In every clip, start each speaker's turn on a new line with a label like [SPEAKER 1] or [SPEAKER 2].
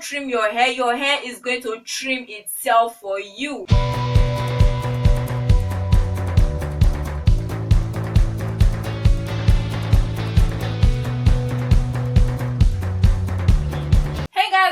[SPEAKER 1] don't trim your hair is going to trim itself for you.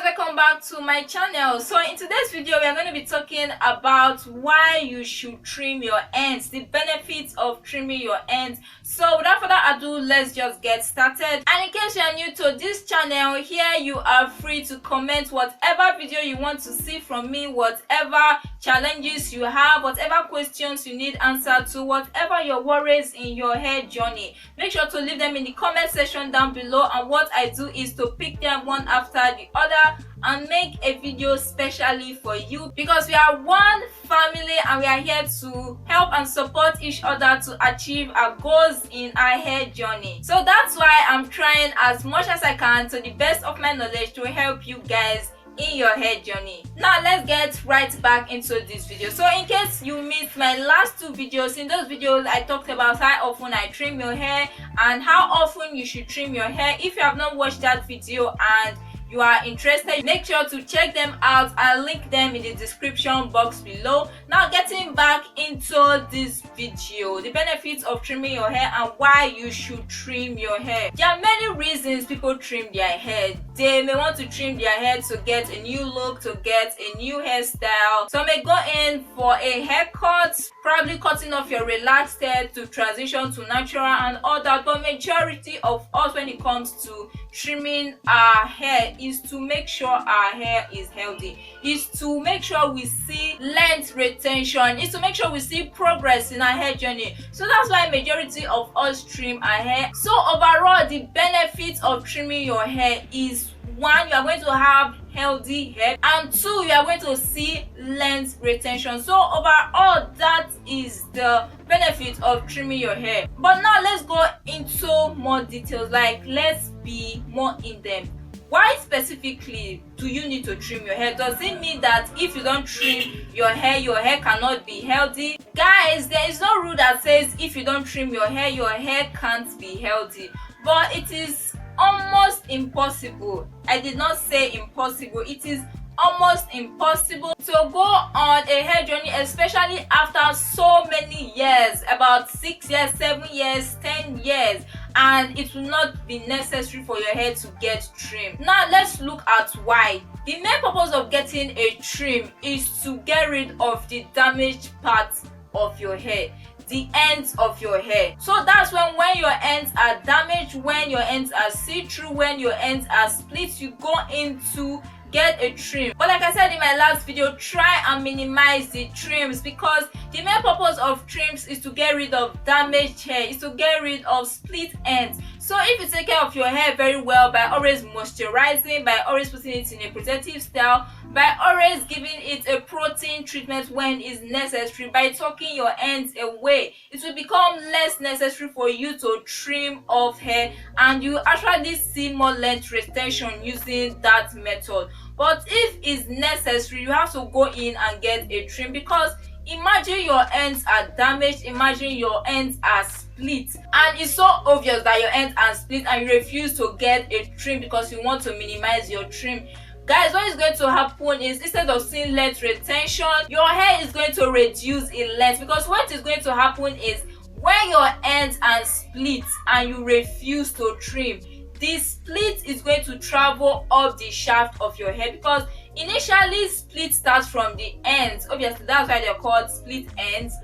[SPEAKER 1] Welcome back to my channel. So in today's video we are going to be talking about why you should trim your ends, the benefits of trimming your ends. So without further ado, let's just get started. And in case you are new to this channel, here you are free to comment whatever video you want to see from me, whatever challenges you have, whatever questions you need answered to, whatever your worries in your hair journey. Make sure to leave them in the comment section down below, and what I do is to pick them one after the other and make a video specially for you, because we are one family and we are here to help and support each other to achieve our goals in our hair journey. So that's why I'm trying as much as I can, to the best of my knowledge, to help you guys in your hair journey. Now let's get right back into this video. So in case you missed my last two videos, in those videos I talked about how often I trim your hair and how often you should trim your hair. If you have not watched that video and you are interested, make sure to check them out. I'll link them in the description box below. Now getting back into this video, the benefits of trimming your hair and why you should trim your hair. There are many reasons people trim their hair. They may want to trim their hair to get a new look, to get a new hairstyle. Some may go in for a haircut, probably cutting off your relaxed hair to transition to natural and all that. But majority of us, when it comes to trimming our hair, is to make sure our hair is healthy, is to make sure we see length retention, is to make sure we see progress in our hair journey. So that's why majority of us trim our hair. So overall, the benefits of trimming your hair is: one, you are going to have healthy hair, and two, you are going to see length retention. So overall, that is the benefit of trimming your hair. But now let's go into more details, like let's be more in depth. Why specifically do you need to trim your hair? Does it mean that if you don't trim your hair cannot be healthy? Guys, there is no rule that says if you don't trim your hair can't be healthy. But it is almost impossible. I did not say impossible. It is almost impossible to go on a hair journey, especially after so many years, about 6 years, 7 years, 10 years, and it will not be necessary for your hair to get trimmed. Now let's look at why. The main purpose of getting a trim is to get rid of the damaged parts of your hair, the ends of your hair. So that's when your ends are damaged, when your ends are see-through, when your ends are split, you go into get a trim. But like I said in my last video, try and minimize the trims, because the main purpose of trims is to get rid of damaged hair, is to get rid of split ends. So if you take care of your hair very well by always moisturizing, by always putting it in a protective style, by always giving it a protein treatment when it's necessary, by tucking your ends away, it will become less necessary for you to trim off hair, and you actually see more length retention using that method. But if it's necessary, you have to go in and get a trim, because imagine your ends are damaged, imagine your ends are split, and it's so obvious that your ends are split and you refuse to get a trim because you want to minimize your trim. Guys, what is going to happen is, instead of seeing length retention, your hair is going to reduce in length, because what is going to happen is, when your ends are split and you refuse to trim, the split is going to travel up the shaft of your hair, because initially split starts from the ends. Obviously that's why they're called split ends,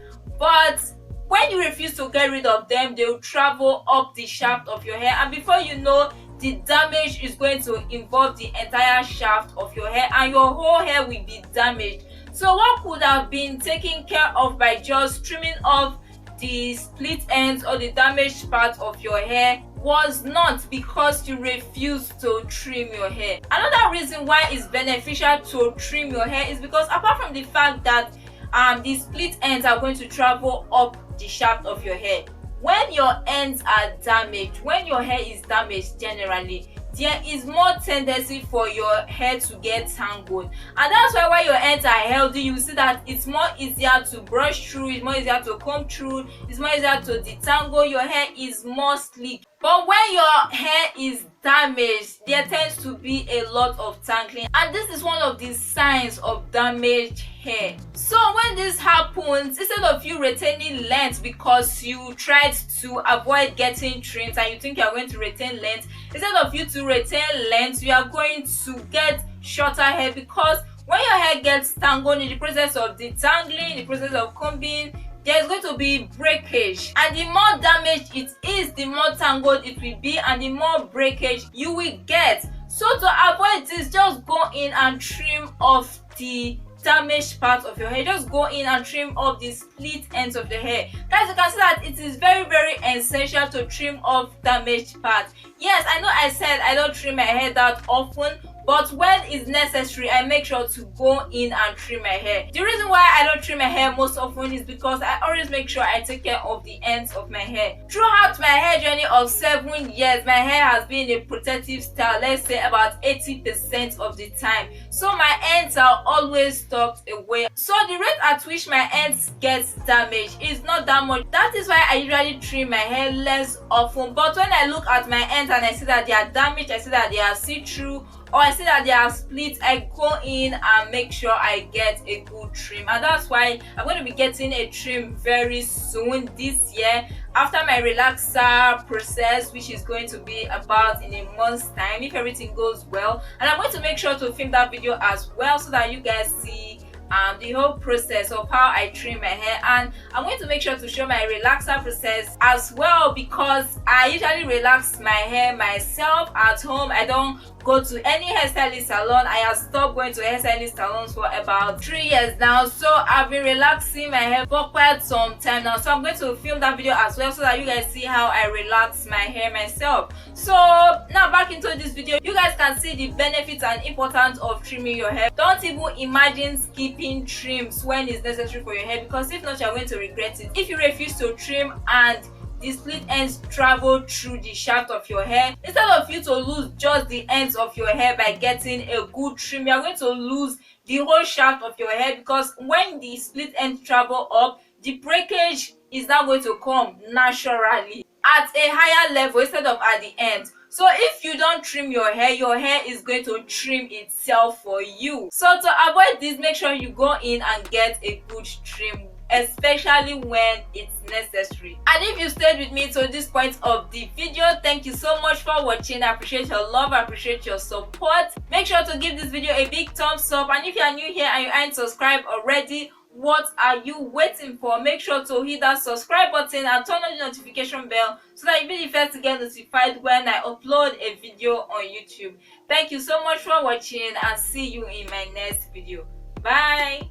[SPEAKER 1] but when you refuse to get rid of them, they will travel up the shaft of your hair, and before you know, the damage is going to involve the entire shaft of your hair, and your whole hair will be damaged. So what could have been taken care of by just trimming off the split ends or the damaged part of your hair was not, because you refuse to trim your hair. Another reason why it's beneficial to trim your hair is because, apart from the fact that the split ends are going to travel up the shaft of your hair, when your ends are damaged, when your hair is damaged generally, there is more tendency for your hair to get tangled. And that's why when your ends are healthy, you see that it's more easier to brush through, it's more easier to comb through, it's more easier to detangle, your hair is more sleek. But when your hair is damaged, there tends to be a lot of tangling, and this is one of the signs of damaged hair. So when this happens, instead of you retaining length because you tried to avoid getting trimmed and you think you are going to retain length, instead of you to retain length, you are going to get shorter hair, because when your hair gets tangled in the process of detangling, in the process of combing, there's going to be breakage, and the more damaged it is, the more tangled it will be, and the more breakage you will get. So to avoid this, just go in and trim off the damaged part of your hair. Just go in and trim off the split ends of the hair. Guys, you can see that it is very essential to trim off damaged parts. Yes, I know I said I don't trim my hair that often, but when it's necessary, I make sure to go in and trim my hair. The reason why I don't trim my hair most often is because I always make sure I take care of the ends of my hair. Throughout my hair journey of 7 years, my hair has been a protective style, let's say about 80% of the time. So my ends are always tucked away. So the rate at which my ends gets damaged is not that much. That is why I usually trim my hair less often. But when I look at my ends and I see that they are damaged, I see that they are see-through, or I see that they are split, I go in and make sure I get a good trim. And that's why I'm going to be getting a trim very soon this year, after my relaxer process, which is going to be about in a month's time if everything goes well. And I'm going to make sure to film that video as well, so that you guys see the whole process of how I trim my hair. And I'm going to make sure to show my relaxer process as well, because I usually relax my hair myself at home. I don't go to any hairstylist salon. I have stopped going to hairstylist salons for about 3 years now, so I've been relaxing my hair for quite some time now. So I'm going to film that video as well, so that you guys see how I relax my hair myself. So now back into this video, you guys can see the benefits and importance of trimming your hair. Don't even imagine skipping trims when it's necessary for your hair, because if not, you're going to regret it. If you refuse to trim and the split ends travel through the shaft of your hair, instead of you to lose just the ends of your hair by getting a good trim, you're going to lose the whole shaft of your hair, because when the split ends travel up, the breakage is now going to come naturally at a higher level instead of at the end. So if you don't trim your hair is going to trim itself for you. So to avoid this, make sure you go in and get a good trim, especially when it's necessary. And if you stayed with me to this point of the video, thank you so much for watching. I appreciate your love, I appreciate your support. Make sure to give this video a big thumbs up, and if you are new here and you aren't subscribed already, what are you waiting for? Make sure to hit that subscribe button and turn on the notification bell, so that you'll be the first to get notified when I upload a video on YouTube. Thank you so much for watching, and see you in my next video. Bye.